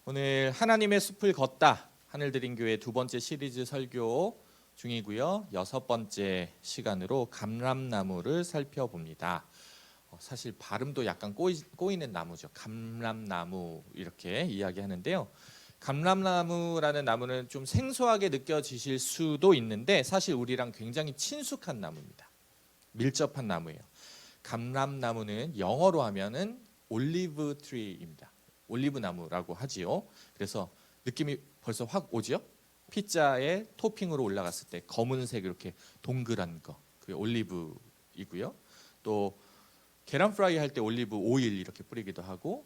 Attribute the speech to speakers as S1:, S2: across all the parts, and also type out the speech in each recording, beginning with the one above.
S1: 오늘 하나님의 숲을 걷다 하늘드림교회 두 번째 시리즈 설교 중이고요. 6번째 시간으로 감람나무를 살펴봅니다. 사실 발음도 약간 꼬이는 나무죠. 감람나무 이렇게 이야기하는데요. 감람나무라는 나무는 좀 생소하게 느껴지실 수도 있는데 사실 우리랑 굉장히 친숙한 나무입니다. 밀접한 나무예요. 감람나무는 영어로 하면은 올리브 트리입니다. 올리브 나무라고 하지요. 그래서 느낌이 벌써 확 오죠. 피자에 토핑으로 올라갔을 때 검은색 이렇게 동그란 거, 그게 올리브이고요. 또 계란 프라이 할 때 올리브 오일 이렇게 뿌리기도 하고,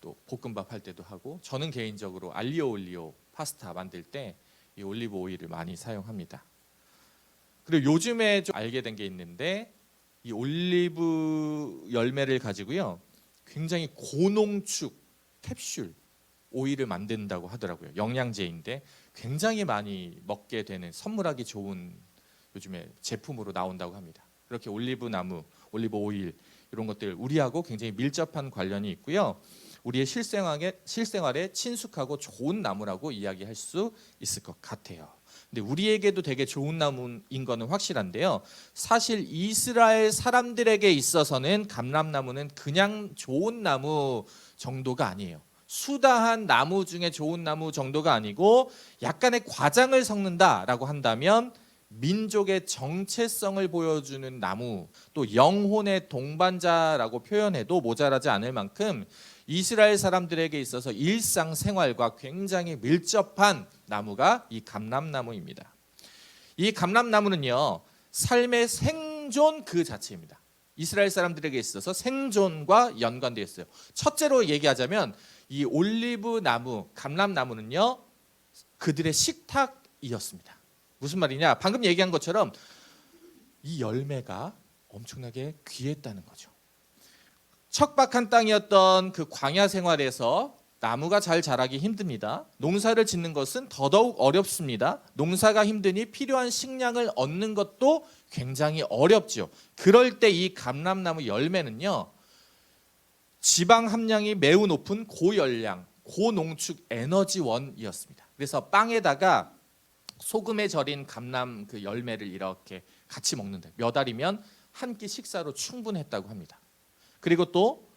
S1: 또 볶음밥 할 때도 하고, 저는 개인적으로 알리오 올리오 파스타 만들 때 이 올리브 오일을 많이 사용합니다. 그리고 요즘에 좀 알게 된 게 있는데, 이 올리브 열매를 가지고요 굉장히 고농축 캡슐 오일을 만든다고 하더라고요. 영양제인데 굉장히 많이 먹게 되는, 선물하기 좋은 요즘에 제품으로 나온다고 합니다. 그렇게 올리브 나무, 올리브 오일 이런 것들 우리하고 굉장히 밀접한 관련이 있고요. 우리의 실생활에 친숙하고 좋은 나무라고 이야기할 수 있을 것 같아요. 근데 우리에게도 되게 좋은 나무인 거는 확실한데요. 사실 이스라엘 사람들에게 있어서는 감람나무는 그냥 좋은 나무 정도가 아니에요. 수다한 나무 중에 좋은 나무 정도가 아니고 약간의 과장을 섞는다라고 한다면 민족의 정체성을 보여주는 나무, 또 영혼의 동반자라고 표현해도 모자라지 않을 만큼 이스라엘 사람들에게 있어서 일상생활과 굉장히 밀접한 나무가 이 감람나무입니다. 이 감람나무는요, 삶의 생존 그 자체입니다. 이스라엘 사람들에게 있어서 생존과 연관되어 있어요. 첫째로 얘기하자면 이 올리브 나무, 감람나무는요, 그들의 식탁이었습니다. 무슨 말이냐? 방금 얘기한 것처럼 이 열매가 엄청나게 귀했다는 거죠. 척박한 땅이었던 그 광야 생활에서 나무가 잘 자라기 힘듭니다. 농사를 짓는 것은 더더욱 어렵습니다. 농사가 힘드니 필요한 식량을 얻는 것도 굉장히 어렵죠. 그럴 때 이 감람나무 열매는요, 지방 함량이 매우 높은 고열량, 고농축 에너지원이었습니다. 그래서 빵에다가 소금에 절인 감람 그 열매를 이렇게 같이 먹는다. 몇 알이면 한 끼 식사로 충분했다고 합니다. 그리고 또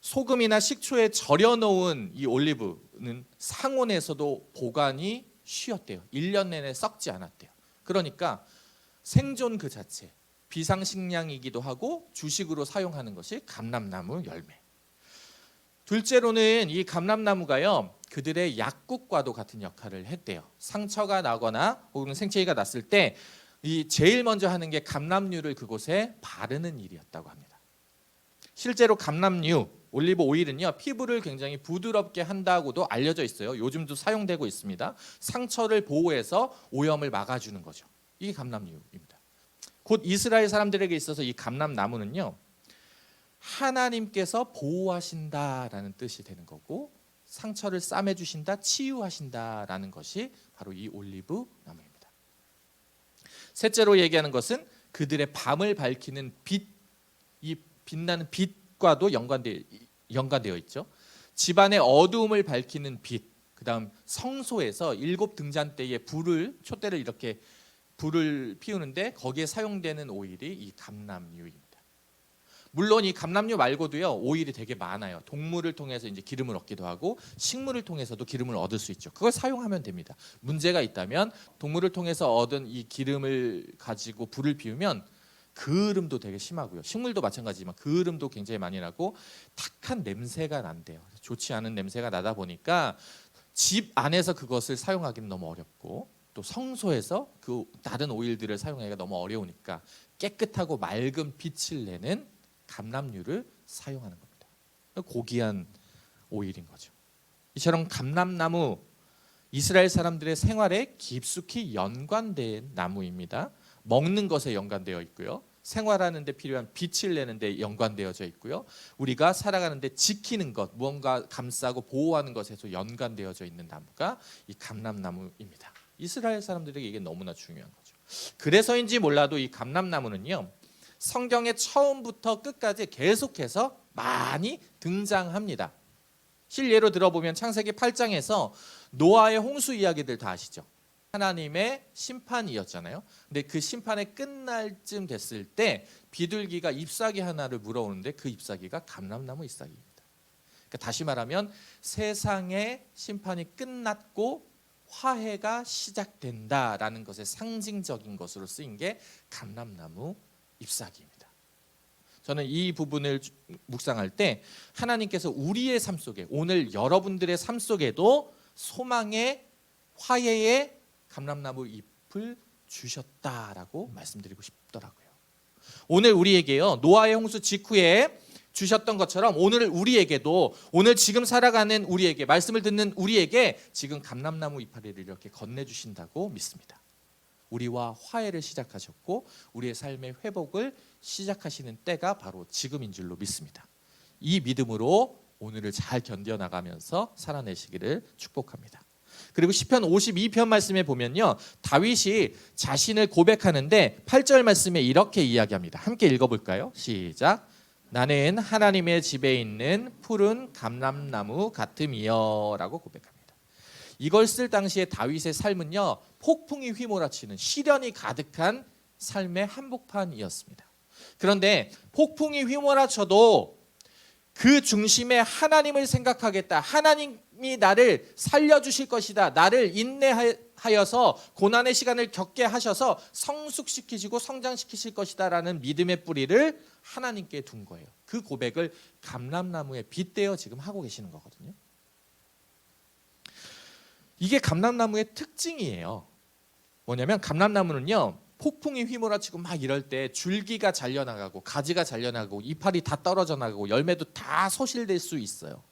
S1: 소금이나 식초에 절여놓은 이 올리브는 상온에서도 보관이 쉬웠대요. 1년 내내 썩지 않았대요. 그러니까 생존 그 자체, 비상식량이기도 하고 주식으로 사용하는 것이 감람나무 열매. 둘째로는 이 감람나무가요, 그들의 약국과도 같은 역할을 했대요. 상처가 나거나 혹은 생채기가 났을 때 이 제일 먼저 하는 게 감람류를 그곳에 바르는 일이었다고 합니다. 실제로 감람류, 올리브 오일은요, 피부를 굉장히 부드럽게 한다고도 알려져 있어요. 요즘도 사용되고 있습니다. 상처를 보호해서 오염을 막아주는 거죠. 이게 감람류입니다. 곧 이스라엘 사람들에게 있어서 이 감람나무는요, 하나님께서 보호하신다라는 뜻이 되는 거고, 상처를 싸매주신다, 치유하신다라는 것이 바로 이 올리브 나무입니다. 셋째로 얘기하는 것은 그들의 밤을 밝히는 빛, 이 빛나는 빛과도 연관되어 있죠. 집안의 어두움을 밝히는 빛, 그다음 성소에서 7 등잔대에 촛대를 이렇게 불을 피우는데 거기에 사용되는 오일이 이 감람류입니다. 물론 이 감람류 말고도요, 오일이 되게 많아요. 동물을 통해서 이제 기름을 얻기도 하고 식물을 통해서도 기름을 얻을 수 있죠. 그걸 사용하면 됩니다. 문제가 있다면 동물을 통해서 얻은 이 기름을 가지고 불을 피우면 그을음도 되게 심하고요. 식물도 마찬가지지만 그을음도 굉장히 많이 나고 탁한 냄새가 난대요. 좋지 않은 냄새가 나다 보니까 집 안에서 그것을 사용하기는 너무 어렵고, 또 성소에서 그 다른 오일들을 사용하기가 너무 어려우니까 깨끗하고 맑은 빛을 내는 감람류를 사용하는 겁니다. 고귀한 오일인 거죠. 이처럼 감람나무, 이스라엘 사람들의 생활에 깊숙이 연관된 나무입니다. 먹는 것에 연관되어 있고요, 생활하는 데 필요한 빛을 내는 데 연관되어져 있고요, 우리가 살아가는 데 지키는 것, 무언가 감싸고 보호하는 것에서 연관되어져 있는 나무가 이 감람나무입니다. 이스라엘 사람들에게 이게 너무나 중요한 거죠. 그래서인지 몰라도 이 감람나무는요, 성경의 처음부터 끝까지 계속해서 많이 등장합니다. 실예로 들어보면 창세기 8장에서 노아의 홍수 이야기들 다 아시죠? 하나님의 심판이었잖아요. 근데 그 심판의 끝날쯤 됐을 때 비둘기가 잎사귀 하나를 물어오는데 그 잎사귀가 감람나무 잎사귀입니다. 그러니까 다시 말하면 세상의 심판이 끝났고 화해가 시작된다라는 것의 상징적인 것으로 쓰인 게 감람나무 잎사귀입니다. 저는 이 부분을 묵상할 때 하나님께서 우리의 삶 속에, 오늘 여러분들의 삶 속에도 소망의 화해의 감람나무 잎을 주셨다라고 말씀드리고 싶더라고요. 오늘 우리에게요, 노아의 홍수 직후에 주셨던 것처럼 오늘 우리에게도, 오늘 지금 살아가는 우리에게, 말씀을 듣는 우리에게 지금 감람나무 이파리를 이렇게 건네주신다고 믿습니다. 우리와 화해를 시작하셨고 우리의 삶의 회복을 시작하시는 때가 바로 지금인 줄로 믿습니다. 이 믿음으로 오늘을 잘 견뎌나가면서 살아내시기를 축복합니다. 그리고 시편 52편 말씀에 보면요, 다윗이 자신을 고백하는데 8절 말씀에 이렇게 이야기합니다. 함께 읽어볼까요? 시작. 나는 하나님의 집에 있는 푸른 감람나무 같음이여 라고 고백합니다. 이걸 쓸 당시에 다윗의 삶은요, 폭풍이 휘몰아치는 시련이 가득한 삶의 한복판이었습니다. 그런데 폭풍이 휘몰아쳐도 그 중심에 하나님을 생각하겠다, 하나님이 나를 살려주실 것이다, 나를 인내하여서 고난의 시간을 겪게 하셔서 성숙시키시고 성장시키실 것이다 라는 믿음의 뿌리를 하나님께 둔 거예요. 그 고백을 감람나무에 빗대어 지금 하고 계시는 거거든요. 이게 감람나무의 특징이에요. 뭐냐면 감람나무는요, 폭풍이 휘몰아치고 막 이럴 때 줄기가 잘려나가고 가지가 잘려나가고 이파리 다 떨어져 나가고 열매도 다 소실될 수 있어요.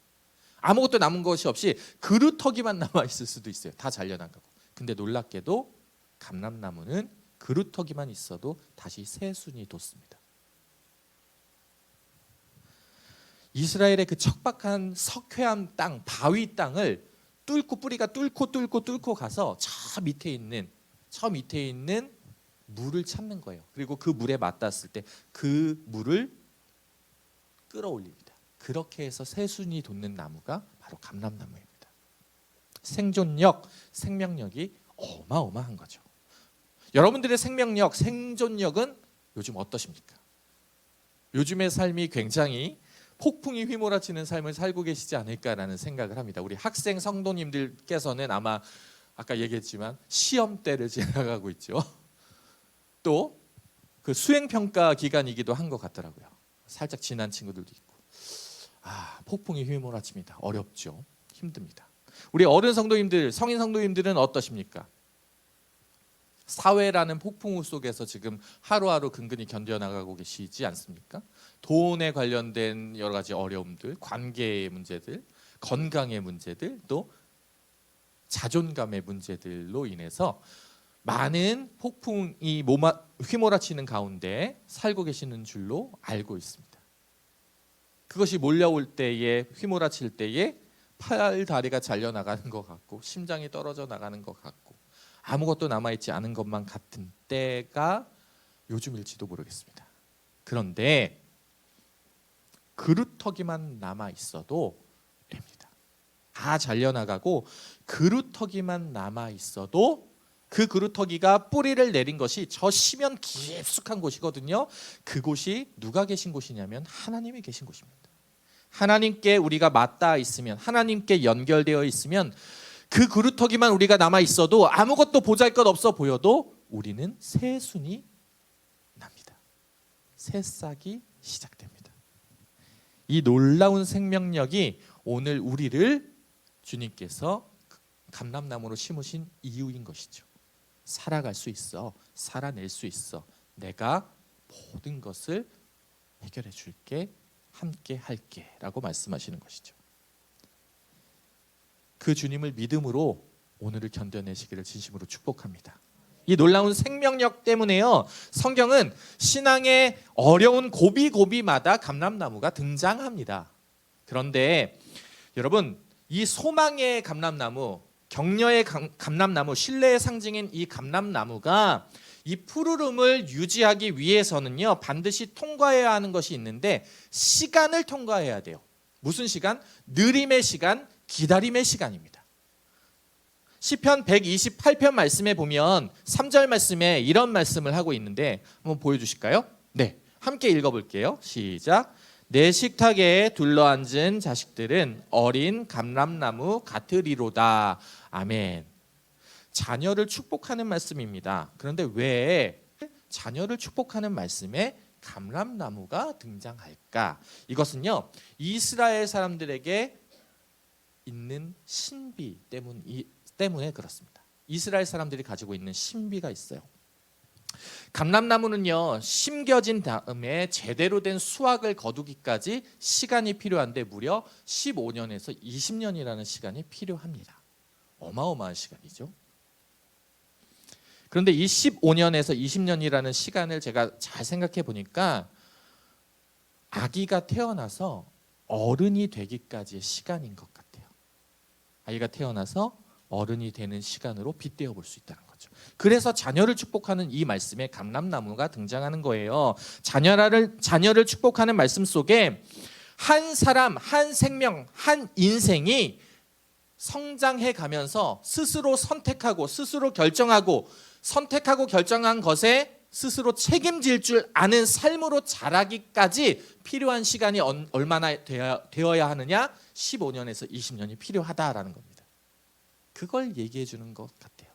S1: 아무것도 남은 것이 없이 그루터기만 남아있을 수도 있어요. 다 잘려나가고. 근데 놀랍게도 감람나무는 그루터기만 있어도 다시 새순이 돋습니다. 이스라엘의 그 척박한 석회암 땅, 바위 땅을 뚫고, 뿌리가 뚫고 가서 저 밑에 있는 물을 찾는 거예요. 그리고 그 물에 맞닿았을 때 그 물을 끌어올립니다. 그렇게 해서 새순이 돋는 나무가 바로 감람나무입니다. 생존력, 생명력이 어마어마한 거죠. 여러분들의 생명력, 생존력은 요즘 어떠십니까? 요즘의 삶이 굉장히 폭풍이 휘몰아치는 삶을 살고 계시지 않을까라는 생각을 합니다. 우리 학생 성도님들께서는 아마 아까 얘기했지만 시험대를 지나가고 있죠. 또 그 수행평가 기간이기도 한 것 같더라고요. 살짝 지난 친구들도 있고. 폭풍이 휘몰아칩니다. 어렵죠. 힘듭니다. 우리 어른 성도님들, 성인 성도님들은 어떠십니까? 사회라는 폭풍우 속에서 지금 하루하루 근근히 견뎌나가고 계시지 않습니까? 돈에 관련된 여러 가지 어려움들, 관계의 문제들, 건강의 문제들, 또 자존감의 문제들로 인해서 많은 폭풍이 휘몰아치는 가운데 살고 계시는 줄로 알고 있습니다. 그것이 몰려올 때에, 휘몰아칠 때에 팔, 다리가 잘려나가는 것 같고 심장이 떨어져 나가는 것 같고 아무것도 남아있지 않은 것만 같은 때가 요즘일지도 모르겠습니다. 그런데 그루터기만 남아있어도 됩니다. 다 잘려나가고 그루터기만 남아있어도 그 그루터기가 뿌리를 내린 것이 저 시면 깊숙한 곳이거든요. 그곳이 누가 계신 곳이냐면 하나님이 계신 곳입니다. 하나님께 우리가 맞닿아 있으면, 하나님께 연결되어 있으면 그 그루터기만 우리가 남아 있어도 아무것도 보잘것없어 보여도 우리는 새순이 납니다. 새싹이 시작됩니다. 이 놀라운 생명력이 오늘 우리를 주님께서 감람나무로 심으신 이유인 것이죠. 살아갈 수 있어, 살아낼 수 있어, 내가 모든 것을 해결해 줄게, 함께 할게 라고 말씀하시는 것이죠. 그 주님을 믿음으로 오늘을 견뎌내시기를 진심으로 축복합니다. 이 놀라운 생명력 때문에요, 성경은 신앙의 어려운 고비고비마다 감람나무가 등장합니다. 그런데 여러분, 이 소망의 감람나무, 격려의 감람나무, 신뢰의 상징인 이 감람나무가 이 푸르름을 유지하기 위해서는요, 반드시 통과해야 하는 것이 있는데 시간을 통과해야 돼요. 무슨 시간? 느림의 시간, 기다림의 시간입니다. 시편 128편 말씀에 보면 3절 말씀에 이런 말씀을 하고 있는데 한번 보여주실까요? 네, 함께 읽어볼게요. 시작. 내 식탁에 둘러앉은 자식들은 어린 감람나무 같으리로다. 아멘. 자녀를 축복하는 말씀입니다. 그런데 왜 자녀를 축복하는 말씀에 감람나무가 등장할까? 이것은요, 이스라엘 사람들에게 있는 신비 때문에 그렇습니다. 이스라엘 사람들이 가지고 있는 신비가 있어요. 감람나무는요, 심겨진 다음에 제대로 된 수확을 거두기까지 시간이 필요한데 무려 15년에서 20년이라는 시간이 필요합니다. 어마어마한 시간이죠. 그런데 이 15년에서 20년이라는 시간을 제가 잘 생각해 보니까 아기가 태어나서 어른이 되기까지의 시간인 것 같아요. 아이가 태어나서 어른이 되는 시간으로 빗대어 볼 수 있다는 거죠. 그래서 자녀를 축복하는 이 말씀에 감람나무가 등장하는 거예요. 자녀를 축복하는 말씀 속에 한 사람, 한 생명, 한 인생이 성장해 가면서 스스로 선택하고 스스로 결정하고 선택하고 결정한 것에 스스로 책임질 줄 아는 삶으로 자라기까지 필요한 시간이 얼마나 되어야 하느냐? 15년에서 20년이 필요하다라는 겁니다. 그걸 얘기해 주는 것 같아요.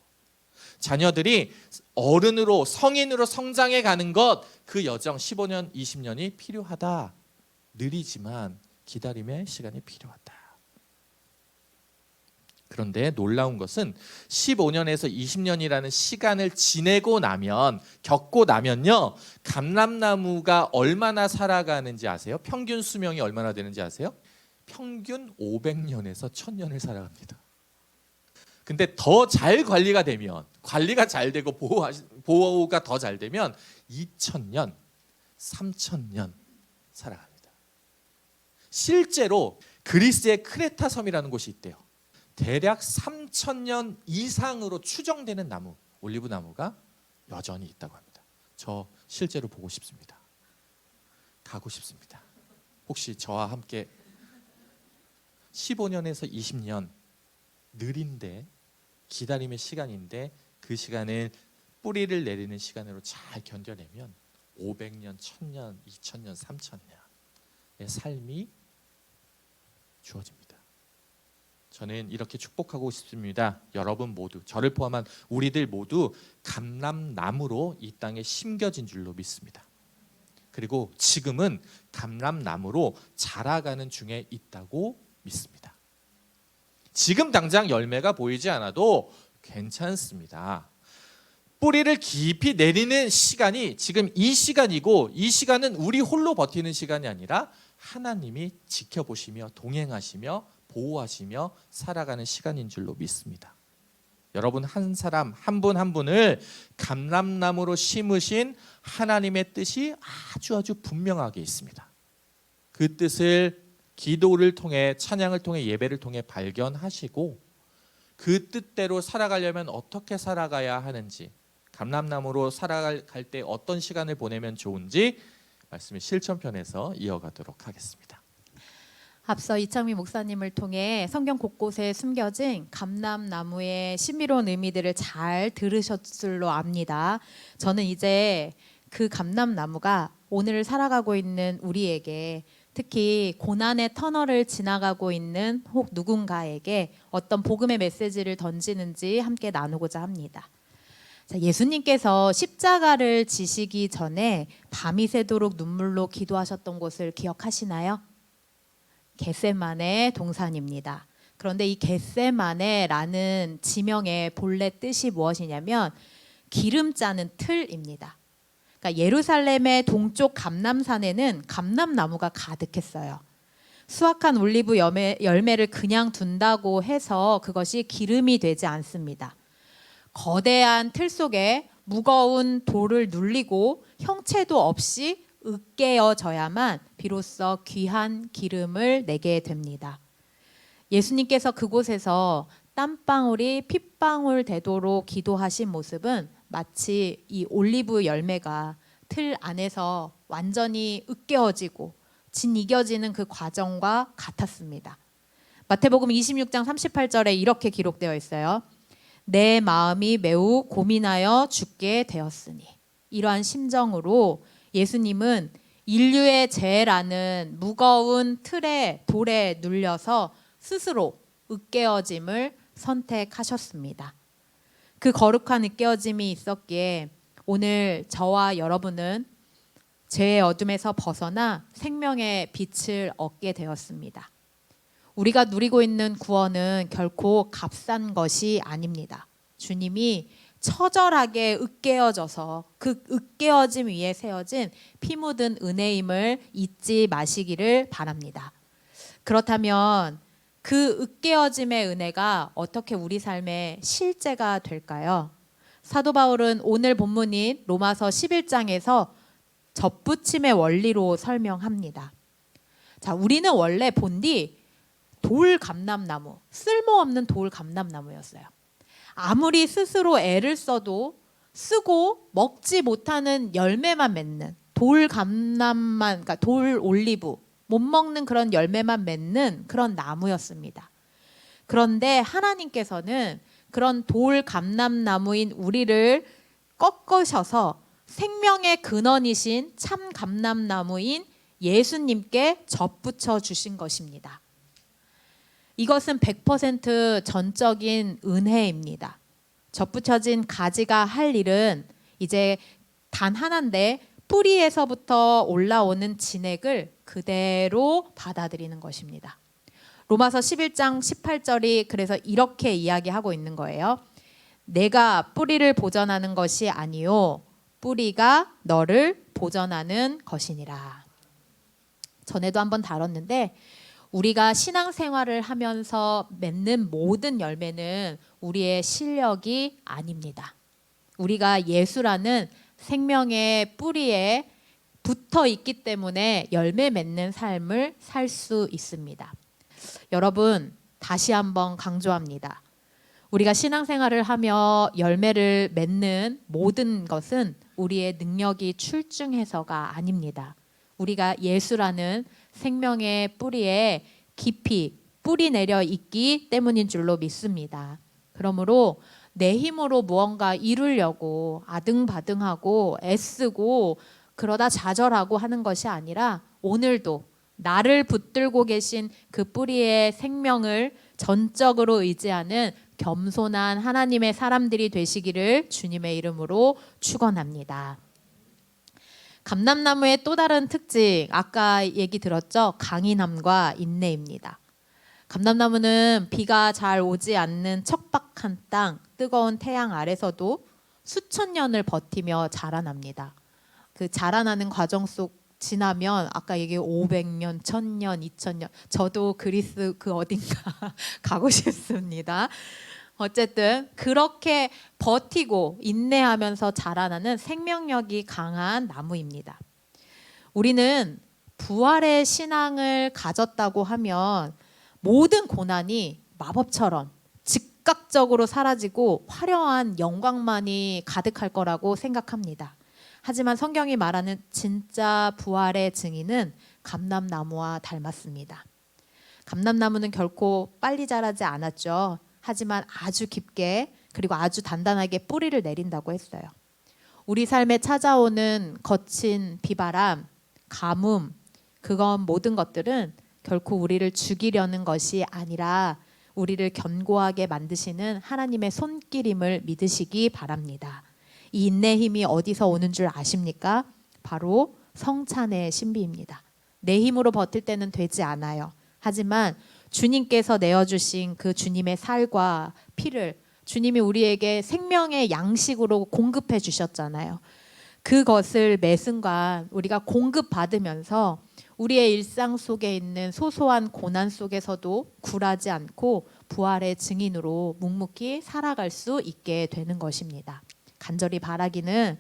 S1: 자녀들이 어른으로 성인으로 성장해 가는 것, 그 여정 15년, 20년이 필요하다. 느리지만 기다림의 시간이 필요하다. 그런데 놀라운 것은 15년에서 20년이라는 시간을 지내고 나면, 겪고 나면요, 감람나무가 얼마나 살아가는지 아세요? 평균 수명이 얼마나 되는지 아세요? 평균 500년에서 1000년을 살아갑니다. 근데 더 잘 관리가 되면, 관리가 잘 되고 보호가 더 잘 되면 2000년, 3000년 살아갑니다. 실제로 그리스의 크레타 섬이라는 곳이 있대요. 대략 3000년 이상으로 추정되는 나무, 올리브 나무가 여전히 있다고 합니다. 저 실제로 보고 싶습니다. 가고 싶습니다. 혹시 저와 함께 15년에서 20년, 느린데 기다림의 시간인데 그 시간을 뿌리를 내리는 시간으로 잘 견뎌내면 500년, 1000년, 2000년, 3000년의 삶이 주어집니다. 저는 이렇게 축복하고 싶습니다. 여러분 모두, 저를 포함한 우리들 모두 감람나무로 이 땅에 심겨진 줄로 믿습니다. 그리고 지금은 감람나무로 자라가는 중에 있다고 믿습니다. 지금 당장 열매가 보이지 않아도 괜찮습니다. 뿌리를 깊이 내리는 시간이 지금 이 시간이고, 이 시간은 우리 홀로 버티는 시간이 아니라 하나님이 지켜보시며 동행하시며 보호하시며 살아가는 시간인 줄로 믿습니다. 여러분 한 사람 한 분 한 분을 감람나무로 심으신 하나님의 뜻이 아주 분명하게 있습니다. 그 뜻을 기도를 통해, 찬양을 통해, 예배를 통해 발견하시고 그 뜻대로 살아가려면 어떻게 살아가야 하는지, 감람나무로 살아갈 때 어떤 시간을 보내면 좋은지 말씀의 실천편에서 이어가도록 하겠습니다.
S2: 앞서 이창미 목사님을 통해 성경 곳곳에 숨겨진 감람나무의 신비로운 의미들을 잘 들으셨을 줄로 압니다. 저는 이제 그 감람나무가 오늘 살아가고 있는 우리에게, 특히 고난의 터널을 지나가고 있는 혹 누군가에게 어떤 복음의 메시지를 던지는지 함께 나누고자 합니다. 자, 예수님께서 십자가를 지시기 전에 밤이 새도록 눈물로 기도하셨던 곳을 기억하시나요? 겟세마네 동산입니다. 그런데 이 겟세마네라는 지명의 본래 뜻이 무엇이냐면 기름 짜는 틀입니다. 그러니까 예루살렘의 동쪽 감람산에는 감람나무가 가득했어요. 수확한 올리브 열매를 그냥 둔다고 해서 그것이 기름이 되지 않습니다. 거대한 틀 속에 무거운 돌을 눌리고 형체도 없이 으깨어져야만 비로소 귀한 기름을 내게 됩니다. 예수님께서 그곳에서 땀방울이 핏방울 되도록 기도하신 모습은 마치 이 올리브 열매가 틀 안에서 완전히 으깨어지고 진 이겨지는 그 과정과 같았습니다. 마태복음 26장 38절에 이렇게 기록되어 있어요. 내 마음이 매우 고민하여 죽게 되었으니. 이러한 심정으로 예수님은 인류의 죄라는 무거운 틀에 돌에 눌려서 스스로 으깨어짐을 선택하셨습니다. 그 거룩한 으깨어짐이 있었기에 오늘 저와 여러분은 죄의 어둠에서 벗어나 생명의 빛을 얻게 되었습니다. 우리가 누리고 있는 구원은 결코 값싼 것이 아닙니다. 주님이 처절하게 으깨어져서 그 으깨어짐 위에 세워진 피 묻은 은혜임을 잊지 마시기를 바랍니다. 그렇다면 그 으깨어짐의 은혜가 어떻게 우리 삶의 실제가 될까요? 사도 바울은 오늘 본문인 로마서 11장에서 접붙임의 원리로 설명합니다. 자, 우리는 원래 본디 돌 감람나무, 쓸모없는 돌 감람나무였어요. 아무리 스스로 애를 써도 쓰고 먹지 못하는 열매만 맺는 돌 감람만, 그러니까 돌 올리브, 못 먹는 그런 열매만 맺는 그런 나무였습니다. 그런데 하나님께서는 그런 돌 감람나무인 우리를 꺾으셔서 생명의 근원이신 참 감람나무인 예수님께 접붙여 주신 것입니다. 이것은 100% 전적인 은혜입니다. 접붙여진 가지가 할 일은 이제 단 하나인데 뿌리에서부터 올라오는 진액을 그대로 받아들이는 것입니다. 로마서 11장 18절이 그래서 이렇게 이야기하고 있는 거예요. 내가 뿌리를 보전하는 것이 아니요 뿌리가 너를 보전하는 것이니라. 전에도 한번 다뤘는데 우리가 신앙생활을 하면서 맺는 모든 열매는 우리의 실력이 아닙니다. 우리가 예수라는 생명의 뿌리에 붙어 있기 때문에 열매 맺는 삶을 살 수 있습니다. 여러분, 다시 한번 강조합니다. 우리가 신앙생활을 하며 열매를 맺는 모든 것은 우리의 능력이 출중해서가 아닙니다. 우리가 예수라는 생명의 뿌리에 깊이 뿌리 내려 있기 때문인 줄로 믿습니다. 그러므로 내 힘으로 무언가 이루려고 아등바등하고 애쓰고 그러다 좌절하고 하는 것이 아니라 오늘도 나를 붙들고 계신 그 뿌리의 생명을 전적으로 의지하는 겸손한 하나님의 사람들이 되시기를 주님의 이름으로 축원합니다. 감람나무의 또 다른 특징, 아까 얘기 들었죠? 강인함과 인내입니다. 감람나무는 비가 잘 오지 않는 척박한 땅, 뜨거운 태양 아래서도 수천 년을 버티며 자라납니다. 그 자라나는 과정 속 지나면 아까 얘기 500년, 1000년, 2000년 저도 그리스 그 어딘가 가고 싶습니다. 어쨌든 그렇게 버티고 인내하면서 자라나는 생명력이 강한 나무입니다. 우리는 부활의 신앙을 가졌다고 하면 모든 고난이 마법처럼 즉각적으로 사라지고 화려한 영광만이 가득할 거라고 생각합니다. 하지만 성경이 말하는 진짜 부활의 증인은 감람나무와 닮았습니다. 감람나무는 결코 빨리 자라지 않았죠. 하지만 아주 깊게 그리고 아주 단단하게 뿌리를 내린다고 했어요. 우리 삶에 찾아오는 거친 비바람, 가뭄, 그건 모든 것들은 결코 우리를 죽이려는 것이 아니라 우리를 견고하게 만드시는 하나님의 손길임을 믿으시기 바랍니다. 이 인내 힘이 어디서 오는 줄 아십니까? 바로 성찬의 신비입니다. 내 힘으로 버틸 때는 되지 않아요. 하지만 주님께서 내어주신 그 주님의 살과 피를 주님이 우리에게 생명의 양식으로 공급해 주셨잖아요. 그것을 매 순간 우리가 공급받으면서 우리의 일상 속에 있는 소소한 고난 속에서도 굴하지 않고 부활의 증인으로 묵묵히 살아갈 수 있게 되는 것입니다. 간절히 바라기는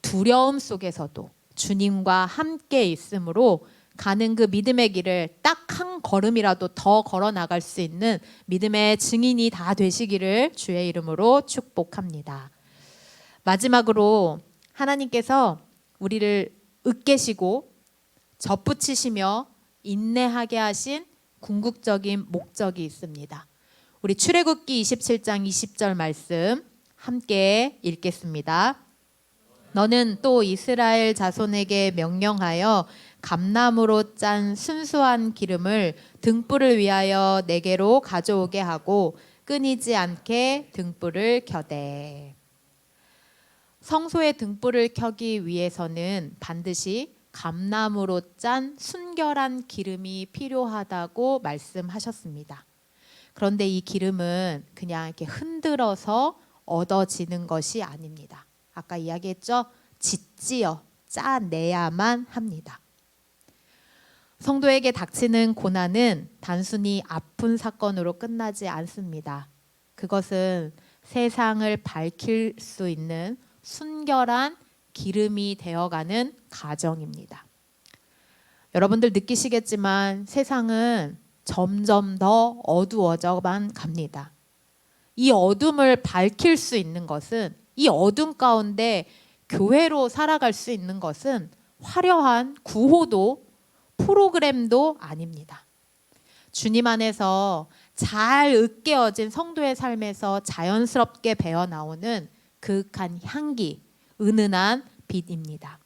S2: 두려움 속에서도 주님과 함께 있으므로 가는 그 믿음의 길을 딱 한 걸음이라도 더 걸어 나갈 수 있는 믿음의 증인이 다 되시기를 주의 이름으로 축복합니다. 마지막으로 하나님께서 우리를 으깨시고 접붙이시며 인내하게 하신 궁극적인 목적이 있습니다. 우리 출애굽기 27장 20절 말씀 함께 읽겠습니다. 너는 또 이스라엘 자손에게 명령하여 감나무로 짠 순수한 기름을 등불을 위하여 내게로 가져오게 하고 끊이지 않게 등불을 켜대. 성소의 등불을 켜기 위해서는 반드시 감나무로 짠 순결한 기름이 필요하다고 말씀하셨습니다. 그런데 이 기름은 그냥 이렇게 흔들어서 얻어지는 것이 아닙니다. 아까 이야기했죠? 짓지어 짜내야만 합니다. 성도에게 닥치는 고난은 단순히 아픈 사건으로 끝나지 않습니다. 그것은 세상을 밝힐 수 있는 순결한 기름이 되어가는 과정입니다. 여러분들 느끼시겠지만 세상은 점점 더 어두워져만 갑니다. 이 어둠을 밝힐 수 있는 것은, 이 어둠 가운데 교회로 살아갈 수 있는 것은 화려한 구호도 프로그램도 아닙니다. 주님 안에서 잘 으깨어진 성도의 삶에서 자연스럽게 배어나오는 그윽한 향기, 은은한 빛입니다.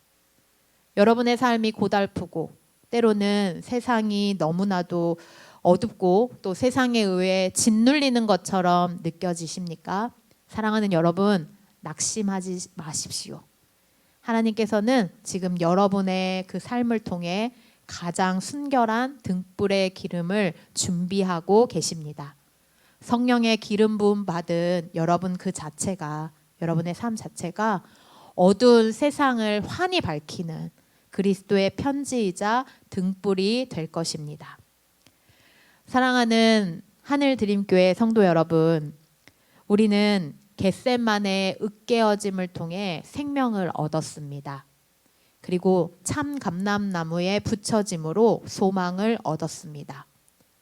S2: 여러분의 삶이 고달프고 때로는 세상이 너무나도 어둡고 또 세상에 의해 짓눌리는 것처럼 느껴지십니까? 사랑하는 여러분, 낙심하지 마십시오. 하나님께서는 지금 여러분의 그 삶을 통해 가장 순결한 등불의 기름을 준비하고 계십니다. 성령의 기름 부음 받은 여러분 그 자체가, 여러분의 삶 자체가 어두운 세상을 환히 밝히는 그리스도의 편지이자 등불이 될 것입니다. 사랑하는 하늘드림교회 성도 여러분, 우리는 겟세마네의 으깨어짐을 통해 생명을 얻었습니다. 그리고 참 감람나무에 붙여짐으로 소망을 얻었습니다.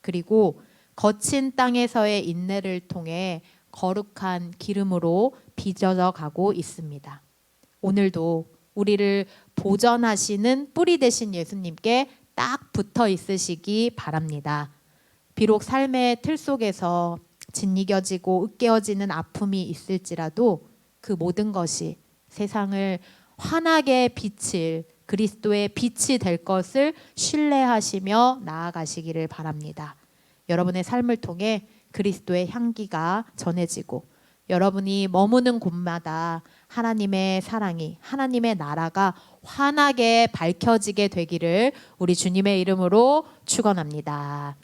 S2: 그리고 거친 땅에서의 인내를 통해 거룩한 기름으로 빚어져 가고 있습니다. 오늘도 우리를 보전하시는 뿌리 되신 예수님께 딱 붙어 있으시기 바랍니다. 비록 삶의 틀 속에서 짓이겨지고 으깨어지는 아픔이 있을지라도 그 모든 것이 세상을 환하게 비칠 그리스도의 빛이 될 것을 신뢰하시며 나아가시기를 바랍니다. 여러분의 삶을 통해 그리스도의 향기가 전해지고 여러분이 머무는 곳마다 하나님의 사랑이, 하나님의 나라가 환하게 밝혀지게 되기를 우리 주님의 이름으로 축원합니다.